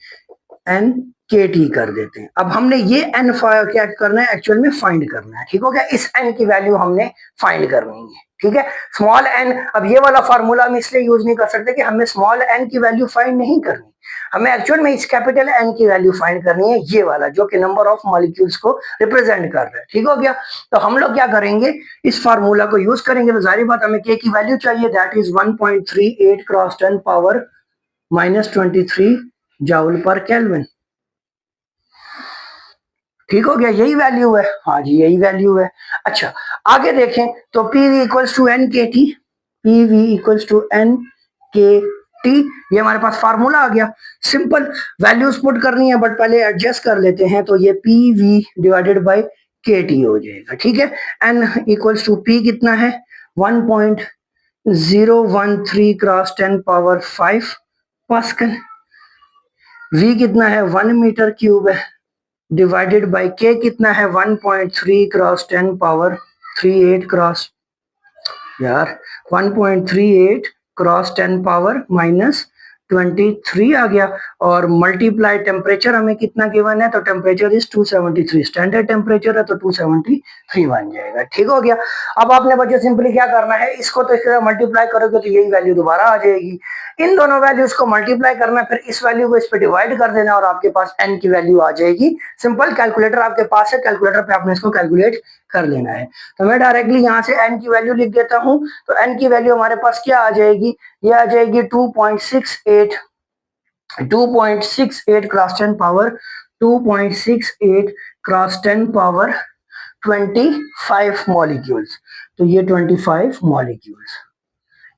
NKT कर देते हैं। अब हमने ये N क्या करना है, एक्चुअल में फाइंड करना है, ठीक हो गया। इस N की वैल्यू हमने फाइंड करनी है, ठीक है। स्मॉल n, अब ये वाला फार्मूला हम इसलिए यूज नहीं कर सकते कि हमें स्मॉल n की वैल्यू फाइंड नहीं करनी, हमें एक्चुअल में इस कैपिटल N की वैल्यू फाइंड करनी है, ये वाला जो कि नंबर ऑफ मॉलिक्यूल्स को रिप्रेजेंट कर रहा है, ठीक हो गया। तो हम लोग क्या करेंगे, इस फार्मूला को यूज करेंगे, तो जाहिर बात हमें k की वैल्यू चाहिए, that is 1.38 cross 10 power -23 joule per kelvin, ठीक हो गया, यही वैल्यू है, हाँ जी यही वैल्यू है। अच्छा आगे देखें तो PV equals to NKT, PV equals to NKT, ये हमारे पास फार्मूला आ गया। सिंपल वैल्यूज पुट करनी है, बट पहले एडजस्ट कर लेते हैं, तो ये PV डिवाइडेड बाय KT हो जाएगा, ठीक है। N इक्वल्स टू P कितना है, 1.38 013 क्रॉस 10 पावर 5 पास्कल। V कितना है 1 मीटर क्यूब है, डिवाइडेड बाय K कितना है 1.3 क्रॉस 10 पावर 38 क्रॉस, यार 1.38 क्रॉस 10 पावर -23 आ गया। और मल्टीप्लाई टेम्परेचर हमें कितना गिवन है, तो टेम्परेचर इज 273, स्टैंडर्ड टेम्परेचर है तो 273 बन जाएगा। ठीक हो गया। अब आपने बच्चों सिंपली क्या करना है, इसको तो इसके मल्टीप्लाई करोगे तो यही वैल्यू दोबारा आ जाएगी। इन दोनों वैल्यूज को मल्टीप्लाई करना, फिर इस वैल्यू को इस पे डिवाइड कर देना और आपके पास n की वैल्यू आ जाएगी। सिंपल, कैलकुलेटर आपके पास है, कैलकुलेटर पे आपने इसको कैलकुलेट कर लेना है। तो मैं डायरेक्टली यहाँ से n की वैल्यू लिख देता हूँ। तो n की वैल्यू हमारे पास क्या आ जाएगी, ये आ जाएगी 2.68 cross 10 power 2.68 cross 10 power 25 molecules. तो ये 25 मॉलिक्यूल्स,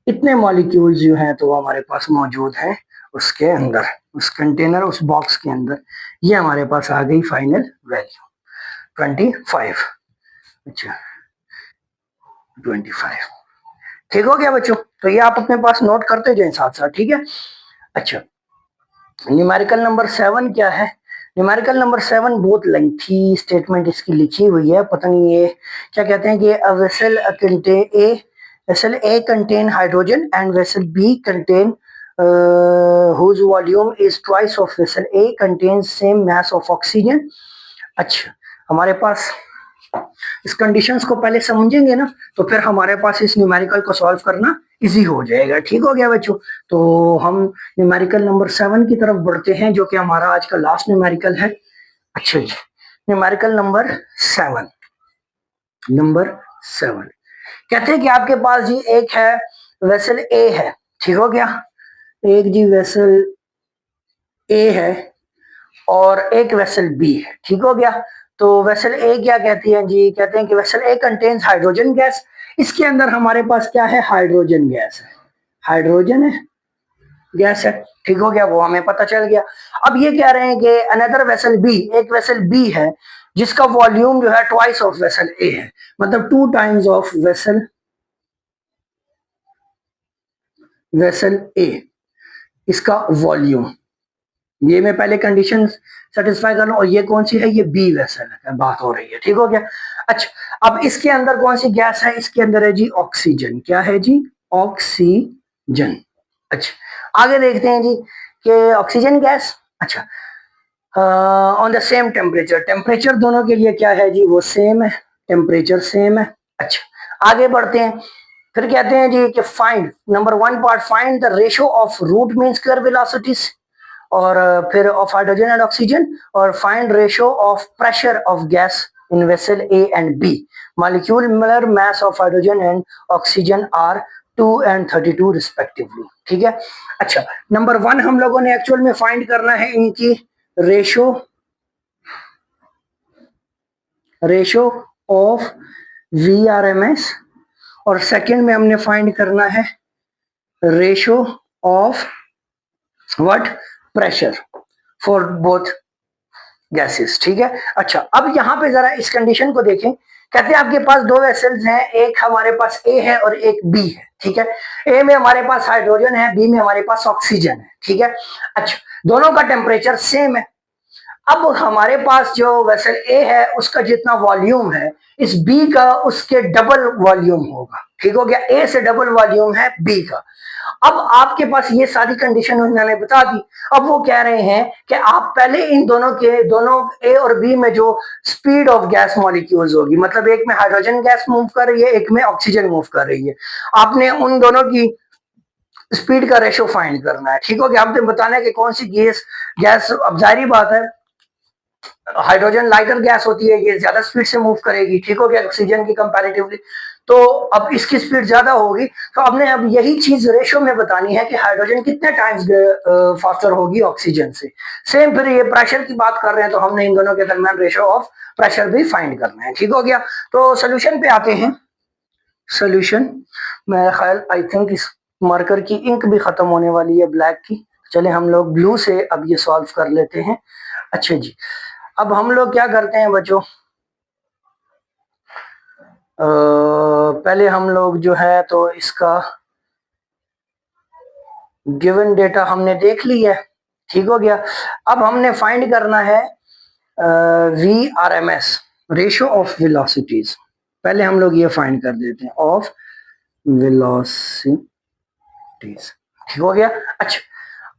इतने मॉलिक्यूल्स जो हैं तो वो हमारे पास मौजूद हैं उसके अंदर, उस कंटेनर, उस बॉक्स के अंदर। ये हमारे पास आ गई फाइनल वैल्यू 25। अच्छा 25, ठीक हो गया बच्चों। तो ये आप अपने पास नोट करते जाएं साथ साथ, ठीक है। अच्छा, न्यूमेरिकल नंबर 7 क्या है, न्यूमेरिकल नंबर 7 बहुत लेंथी स्टेटमेंट इसकी लिखी हुई है, पता नहीं ये क्या कहते हैं कि a vessel A contain hydrogen and vessel B contain whose volume is twice of vessel A contains same mass of oxygen। अच्छा, हमारे पास इस कंडीशंस को पहले समझेंगे ना, तो फिर हमारे पास इस न्यूमेरिकल को सॉल्व करना इजी हो जाएगा। ठीक हो गया बच्चों। तो हम न्यूमेरिकल नंबर 7 की तरफ बढ़ते हैं, जो कि हमारा आज का लास्ट न्यूमेरिकल है। अच्छा जी, न्यूमेरिकल नंबर 7, नंबर 7 कहते हैं कि आपके पास जी एक है वेसल ए है, ठीक हो गया, एक जी वेसल ए है और एक वेसल बी है, ठीक हो गया। तो वेसल ए क्या कहती है जी, कहते हैं कि vessel A contains hydrogen gas, इसके अंदर हमारे पास क्या है, हाइड्रोजन गैस है, हाइड्रोजन है गैस है, ठीक हो गया, वो हमें पता चल गया। अब ये कह रहे हैं कि अनदर वेसल बी, एक वेसल बी है जिसका वॉल्यूम जो है ट्वाइस ऑफ वेसल ए है, मतलब 2 टाइम्स ऑफ वेसल ए, इसका वॉल्यूम। ये मैं पहले कंडीशन सेटिस्फाई कर लूं, और ये कौन सी है, ये बी वेसल है, बात हो रही है, ठीक हो गया। अच्छा, अब इसके अंदर कौन सी गैस है, इसके अंदर है जी ऑक्सीजन, क्या है जी, ऑक्सीजन। अच्छा, आगे देखते हैं जी कि ऑक्सीजन गैस, अच्छा on the same temperature, temperature दोनों के लिए क्या है जी, वो सेम है, टेम्परेचर सेम है। अच्छा, आगे बढ़ते हैं, फिर कहते हैं जी कि find number 1 part, find the ratio of root mean square velocities, और फिर ऑफ हाइड्रोजन एंड ऑक्सीजन, और find ratio of pressure of gas in vessel A and B, molecular mass of hydrogen and oxygen are 2 and 32 respectively, ठीक है। अच्छा, number 1 हम लोगों ने actual में फाइंड करना है इनकी रेशियो ऑफ VRMS, और सेकंड में हमने फाइंड करना है ratio of what, pressure for both gases, ठीक है। अच्छा, अब यहाँ पे जरा इस कंडीशन को देखें, कहते हैं आपके पास दो वेसल्स हैं, एक हमारे पास ए है और एक बी है, ठीक है। ए में हमारे पास हाइड्रोजन है, बी में हमारे पास ऑक्सीजन है, ठीक है। अच्छा, दोनों का टेम्परेचर सेम है। अब हमारे पास जो वेसल ए है उसका जितना वॉल्यूम है, इस बी का उसके डबल वॉल्यूम होगा, ठीक हो गया, ए से डबल वॉल्यूम है बी का। अब आपके पास ये सारी कंडीशन उन्होंने बता दी। अब वो कह रहे हैं कि आप पहले इन दोनों ए और बी में जो स्पीड ऑफ गैस मॉलिक्यूल्स होगी, मतलब एक में हाइड्रोजन गैस मूव कर रही है, एक में ऑक्सीजन मूव कर रही है, आपने उन दोनों की स्पीड का रेशो फाइंड करना है, ठीक हो गया। आपने बताना है कि कौन सी गैस, अब जाहिर बात है हाइड्रोजन लाइटर गैस होती है, ये ज्यादा स्पीड से मूव करेगी, ठीक हो गया, ऑक्सीजन की कंपैरेटिवली। तो अब इसकी स्पीड ज्यादा होगी, तो आपने अब यही चीज रेशो में बतानी है कि हाइड्रोजन कितने टाइम्स फास्टर होगी ऑक्सीजन से। सेम फिर ये प्रेशर की बात कर रहे हैं, तो हमने इन दोनों के दरमियान रेशो ऑफ प्रेशर भी फाइंड करना है, ठीक हो गया। तो सोल्यूशन पे आते हैं। सोल्यूशन, मेरा ख्याल आई थिंक इस मार्कर की इंक भी खत्म होने वाली है ब्लैक की, चले हम लोग ब्लू से अब ये सॉल्व कर लेते हैं। अच्छा जी, अब हम लोग क्या करते हैं बच्चों, पहले हम लोग जो है तो इसका गिवन डेटा हमने देख लिया है, ठीक हो गया। अब हमने फाइंड करना है VRMS, रेशियो ऑफ वेलोसिटीज। पहले हम लोग ये फाइंड कर देते हैं, ऑफ वेलोसिटीज, ठीक हो गया। अच्छा,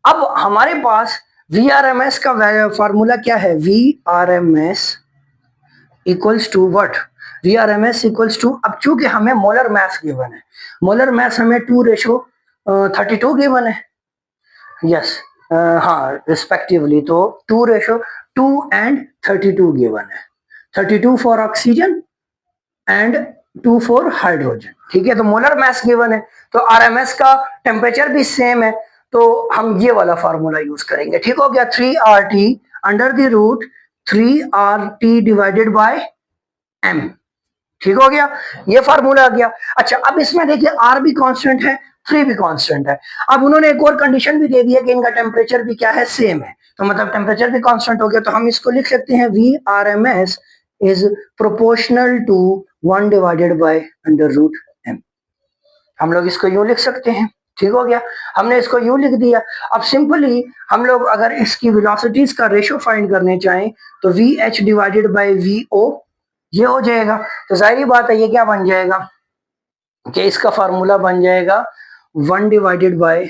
अब हमारे पास VRMS का फार्मूला क्या है? VRMS equals to what? VRMS equals to, अब चूंकि हमें मोलर मास गिवन है, मोलर मास हमें 2:32 गिवन है, यस, हाँ रिस्पेक्टिवली, तो 2:2 एंड 32 गिवन है, 32 for oxygen and 2 for hydrogen, ठीक है। तो मोलर मास गिवन है, तो आरएमएस का टेम्परेचर भी सेम है, तो हम ये वाला फार्मूला यूज करेंगे, ठीक हो गया। 3RT under the root 3RT divided by m, ठीक हो गया, ये फार्मूला आ गया। अच्छा, अब इसमें देखिए R भी कांस्टेंट है, 3 भी कांस्टेंट है। अब उन्होंने एक और कंडीशन भी दे दी है कि इनका टेम्परेचर भी क्या है, सेम है, तो मतलब टेम्परेचर भी कांस्टेंट हो गया, तो हम इसको लिख सकते हैं VRMS is proportional to 1 divided by under root m। हम लोग इसको यूं लिख सकते हैं, ठीक हो गया, हमने इसको यूं लिख दिया। अब सिंपली हम लोग अगर इसकी वेलोसिटीज का रेशियो फाइंड करने चाहें तो VH डिवाइडेड बाय VO ये हो जाएगा। तो जाहिर बात है ये क्या बन जाएगा कि इसका फार्मूला बन जाएगा 1 डिवाइडेड बाय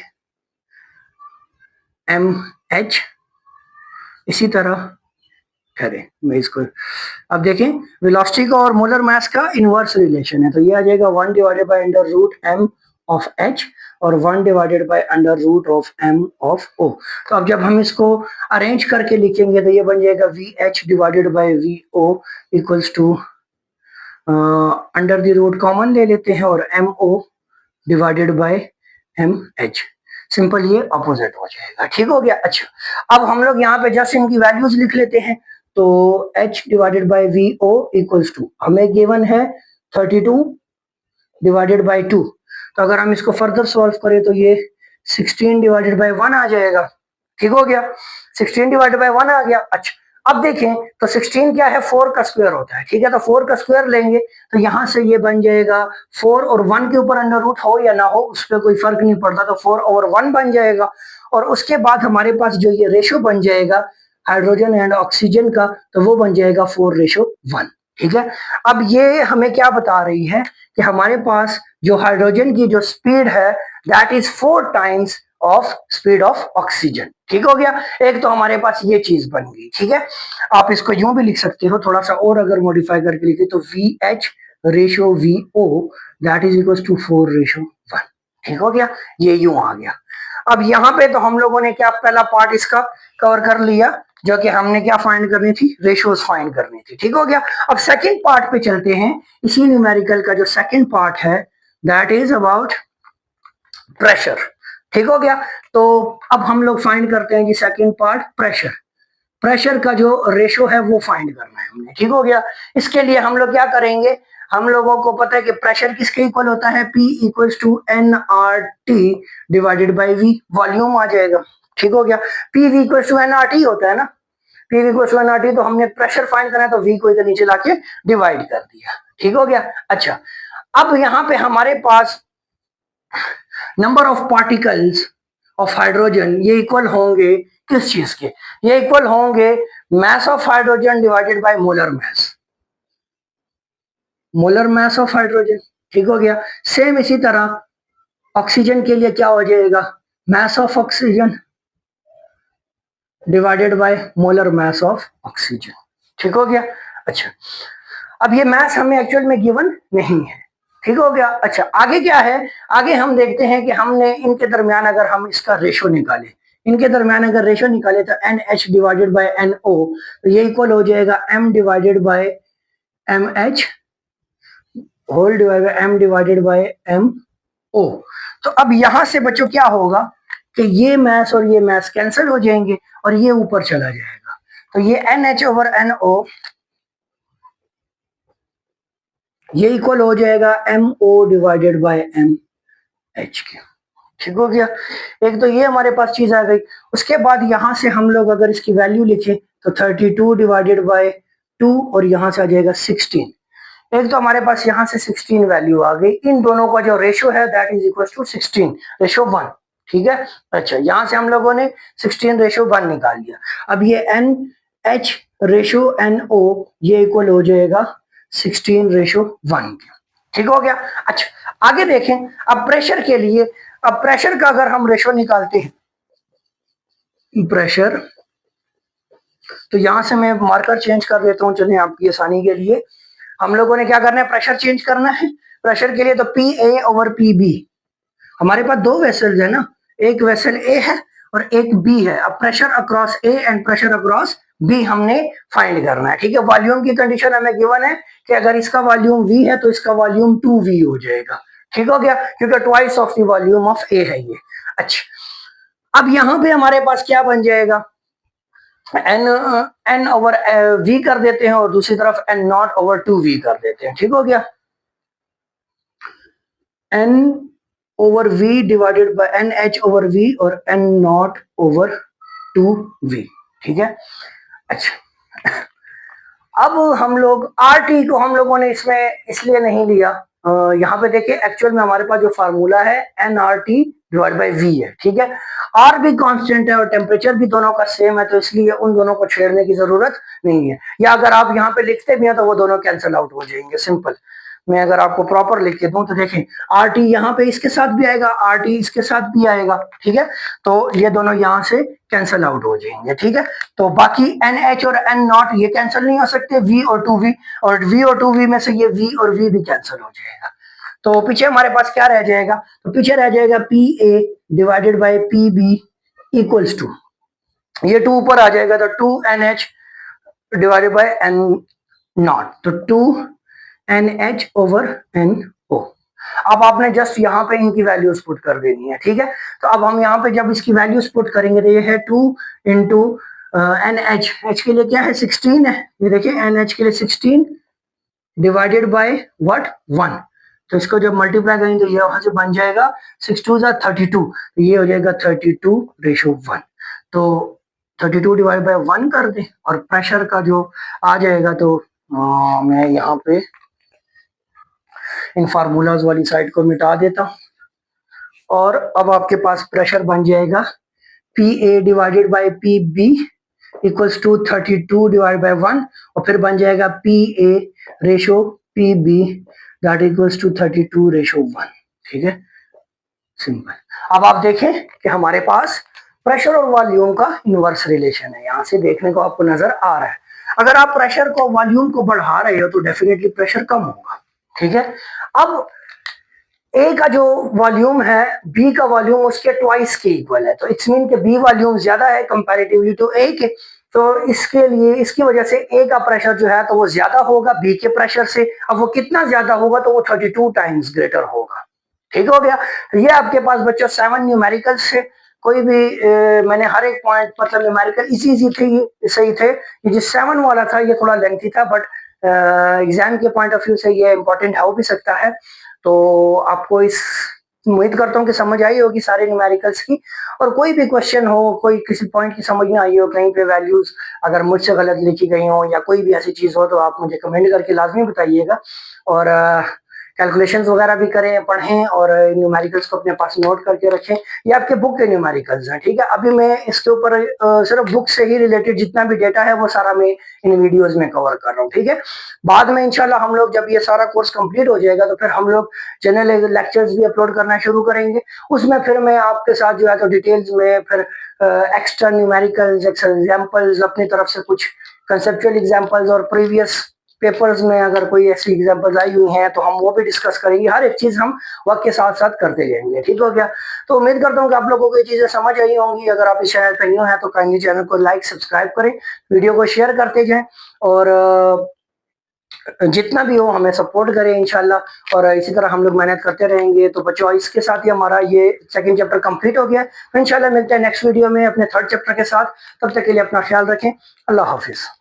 MH। इसी तरह करें मैं इसको, अब देखें वेलोसिटी का और मोलर मास का इनवर्स रिलेशन है, तो ये आ जाएगा 1 divided by under root m of h और 1 divided by under root of m of o। तो अब जब हम इसको अरेंज करके लिखेंगे तो ये बन जाएगा VH divided by VO equals to, under the root common ले लेते हैं और MO divided by MH, simple ये अपोजिट हो जाएगा, ठीक हो गया। अच्छा, अब हम लोग यहाँ पे जस्ट इनकी वैल्यूज लिख लेते हैं, तो H divided by VO equals to, हमें गिवन है 32 डिवाइडेड बाय 2, तो अगर हम इसको फर्दर सॉल्व करें तो ये 16 डिवाइडेड बाय 1 आ जाएगा, ठीक हो गया, 16 डिवाइडेड बाय 1 आ गया। अच्छा, अब देखें तो 16 क्या है, 4 का स्क्वायर होता है, ठीक है, तो 4 का स्क्वायर लेंगे तो यहां से ये बन जाएगा 4 और 1 के ऊपर अंडर रूट हो या ना हो उस पर कोई फर्क नहीं पड़ता, तो 4 ओवर 1 बन जाएगा। और उसके बाद हमारे पास जो ये रेशो बन जाएगा हाइड्रोजन एंड ऑक्सीजन का, तो वो बन जाएगा 4:1, ठीक है। अब ये हमें क्या बता रही है कि हमारे पास जो हाइड्रोजन की जो स्पीड है that is 4 times of speed of oxygen, ठीक हो गया। एक तो हमारे पास ये चीज बन गई, ठीक है। आप इसको यूं भी लिख सकते हो, थोड़ा सा और अगर मॉडिफाई करके लिखे तो VH ratio VO that is equal to 4:1, ठीक हो गया, ये यूं आ गया। अब यहाँ पे तो हम लोगों ने क्या पहला पार्ट इसका कवर कर लिया, जो कि हमने क्या फाइंड करनी थी, रेशियोज फाइंड करनी थी, ठीक हो गया। अब सेकंड पार्ट पे चलते हैं, इसी न्यूमेरिकल का जो सेकंड पार्ट है दैट इज अबाउट प्रेशर, ठीक हो गया। तो अब हम लोग फाइंड करते हैं कि सेकंड पार्ट प्रेशर, प्रेशर का जो रेशो है वो फाइंड करना है हमने, ठीक हो गया। इसके लिए हम लोग क्या करेंगे, हम लोगों को पता है कि प्रेशर किसके इक्वल होता है, P equals to nRT divided by V, volume आ जाएगा, ठीक हो गया। PV इक्वल्स टू nRT होता है ना, PV इक्वल्स टू nRT, तो हमने प्रेशर फाइंड करना है तो V को इधर नीचे लाके डिवाइड कर दिया, ठीक हो गया। अच्छा, अब यहाँ पे हमारे पास number of particles of hydrogen ये इक्वल होंगे किस चीज के, ये इक्वल होंगे mass of hydrogen divided by molar mass, molar mass of hydrogen, ठीक हो गया। सेम इसी तरह ऑक्सीजन के लिए क्या हो जाएगा, mass of oxygen divided by molar mass of oxygen, ठीक हो गया। अच्छा, अब ये मास हमें एक्चुअल में गिवन नहीं है, ठीक हो गया। अच्छा, आगे क्या है, आगे हम देखते हैं कि हमने इनके दरमियान अगर हम इसका रेशो निकाले, इनके दरमियान अगर रेशो निकाले तो NH डिवाइडेड बाय NO, तो ये इक्वल हो जाएगा M divided by MH whole divide by M divided by MO। तो अब यहां से बच्चों क्या होगा कि ये मास और ये मास कैंसिल हो जाएंगे और ये ऊपर चला जाएगा, तो ये NH ओवर NO ये इक्वल हो जाएगा MO डिवाइडेड बाय MH के, ठीक हो गया। एक तो ये हमारे पास चीज आ गई। उसके बाद यहां से हम लोग अगर इसकी वैल्यू लिखें तो 32 डिवाइडेड बाय 2 और यहां से आ जाएगा 16, एक तो हमारे पास यहां से 16 वैल्यू आ गई, इन दोनों का जो रेशियो है दैट इज इक्वल टू 16:1, ठीक है। अच्छा, यहां से हम लोगों ने 16:1 निकाल लिया। अब ये NH/NO ये इक्वल हो जाएगा 16:1 के। ठीक हो गया। अच्छा, आगे देखें। अब प्रेशर के लिए, अब प्रेशर का अगर हम रेशो निकालते हैं, प्रेशर, तो यहां से मैं मार्कर चेंज कर देता हूं, चलिए आपकी आसानी के लिए। हम लोगों ने क्या करना है, प्रेशर चेंज करना है। प्रेशर के लिए तो PA/PB, हमारे पास दो वेसल्स है ना, एक वेसल ए है और एक बी है। अब pressure across A and pressure across B हमने फाइंड करना है। ठीक है। वॉल्यूम की कंडीशन हमें गिवन है कि अगर इसका वॉल्यूम V है तो इसका वॉल्यूम 2V हो जाएगा। ठीक हो गया, क्योंकि twice of the volume of A है ये। अच्छा, अब यहां पे हमारे पास क्या बन जाएगा, N/V कर देते हैं और दूसरी तरफ N0/2V कर देते हैं। ठीक हो गया। N/V डिवाइडेड बाय NH/V और N0/2V। ठीक है। अच्छा, अब हम लोग RT को हम लोगों ने इसमें इसलिए नहीं लिया, यहाँ पे देखिए एक्चुअल में हमारे पास जो फार्मूला है NRT डिवाइड बाय V है। ठीक है। R भी कांस्टेंट है और टेम्परेचर भी दोनों का सेम है, तो इसलिए उन दोनों को छेड़ने की जरूरत नहीं है। या अगर आप यहाँ पे लिखते भी हैं तो वो दोनों कैंसिल आउट हो जाएंगे, सिंपल। मैं अगर आपको प्रॉपर लिख के दूं तो देखें, RT यहाँ पे इसके साथ भी आएगा, RT इसके साथ भी आएगा। ठीक है। तो ये दोनों यहाँ से कैंसिल आउट हो जाएंगे। ठीक है। तो बाकी NH और N0 ये कैंसिल नहीं हो सकते, V और 2V, और V और 2V में से ये V और V भी कैंसिल हो जाएगा। तो पीछे हमारे पास क्या रह जाएगा, तो पीछे रह जाएगा PA divided by PB equals to, ये 2 ऊपर आ जाएगा तो 2NH डिवाइडेड बाय N0, तो 2NH/NO। अब आपने जस्ट यहाँ पे इनकी वैल्यूज पुट कर देनी है। ठीक है। तो अब हम यहाँ पे जब इसकी वैल्यूज पुट करेंगे तो ये है 2 इंटू NH, H के लिए क्या है 16 है, ये देखिए NH के लिए 16 डिवाइडेड बाय व्हाट 1, तो इसको जब मल्टीप्लाई करेंगे तो ये वहां से बन जाएगा 6 2 32, तो ये हो जाएगा 32:1। तो 32 डिवाइड बाय 1 कर दें और प्रेशर का जो आ जाएगा, तो मैं यहाँ पे इन फार्मूलाज वाली साइड को मिटा देता हूं और अब आपके पास प्रेशर बन जाएगा PA divided by PB equals to 32 divide by 1, और फिर बन जाएगा PA/PB दैट इक्वल्स टू 32:1। ठीक है, सिंपल। अब आप देखें कि हमारे पास प्रेशर और वॉल्यूम का इनवर्स रिलेशन है, यहां से देखने को आपको नजर आ रहा है। अगर आप प्रेशर को वॉल्यूम को बढ़ा रहे हो तो डेफिनेटली प्रेशर कम होगा। ठीक है। अब ए का जो वॉल्यूम है बी का वॉल्यूम उसके ट्वाइस के इक्वल है, तो इट्स मीन कि बी वॉल्यूम ज्यादा है कंपैरेटिवली टू ए के, तो इसके लिए इसकी वजह से ए का प्रेशर जो है तो वो ज्यादा होगा बी के प्रेशर से। अब वो कितना ज्यादा होगा, तो वो 32 टाइम्स ग्रेटर होगा। ठीक हो गया। तो ये आपके पास बच्चों 7 न्यूमेरिकल्स से, कोई भी मैंने हर एक पॉइंट मतलब न्यूमेरिकल इजी थे, सही थे। ये जो 7 वाला था ये थोड़ा लेंथी था, बट एग्जाम के पॉइंट ऑफ व्यू से ये इंपॉर्टेंट हो भी सकता है। तो आपको इस उम्मीद करता हूँ कि समझ आई होगी सारे न्यूमेरिकल्स की। और कोई भी क्वेश्चन हो, कोई किसी पॉइंट की समझ ना आई हो, कहीं पे वैल्यूज अगर मुझसे गलत लिखी गई हो या कोई भी ऐसी चीज हो, तो आप मुझे कमेंट करके लाजमी बताइएगा। और कैलकुलेशंस वगैरह भी करें, पढ़ें और न्यूमेरिकल्स को अपने पास नोट करके रखें। ये आपके बुक के न्यूमेरिकल्स हैं। ठीक है। अभी मैं इसके ऊपर सिर्फ बुक से ही रिलेटेड जितना भी डेटा है वो सारा मैं इन वीडियोस में कवर कर रहा हूँ। ठीक है। बाद में इंशाल्लाह हम लोग जब ये सारा कोर्स कंप्लीट हो जाएगा तो फिर हम लोग जनरल लेक्चर्स भी अपलोड करना शुरू करेंगे। उसमें फिर मैं आपके साथ जो है तो डिटेल्स में फिर एक्स्ट्रा न्यूमेरिकल्स, एग्जाम्पल्स, अपनी तरफ से कुछ कंसेप्चुअल एग्जाम्पल्स और प्रीवियस पेपर्स में अगर कोई ऐसी एग्जांपल्स आई हुई हैं तो हम वो भी डिस्कस करेंगे। हर एक चीज हम वक्त के साथ साथ करते जाएंगे। ठीक हो गया। तो उम्मीद करता हूँ कि आप लोगों को ये चीजें समझ आई होंगी। अगर आप इस चैनल पर न्यू हैं तो काइंडली चैनल को लाइक सब्सक्राइब करें, वीडियो को शेयर करते जाएं और जितना भी हो हमें सपोर्ट करें इंशाल्लाह। और इसी तरह हम लोग मेहनत करते रहेंगे। तो बच्चों इसके साथ ही हमारा ये सेकंड चैप्टर कंप्लीट हो गया। तो इंशाल्लाह मिलते हैं नेक्स्ट वीडियो में अपने थर्ड चैप्टर के साथ। तब तक के लिए अपना ख्याल रखें। अल्लाह हाफिज।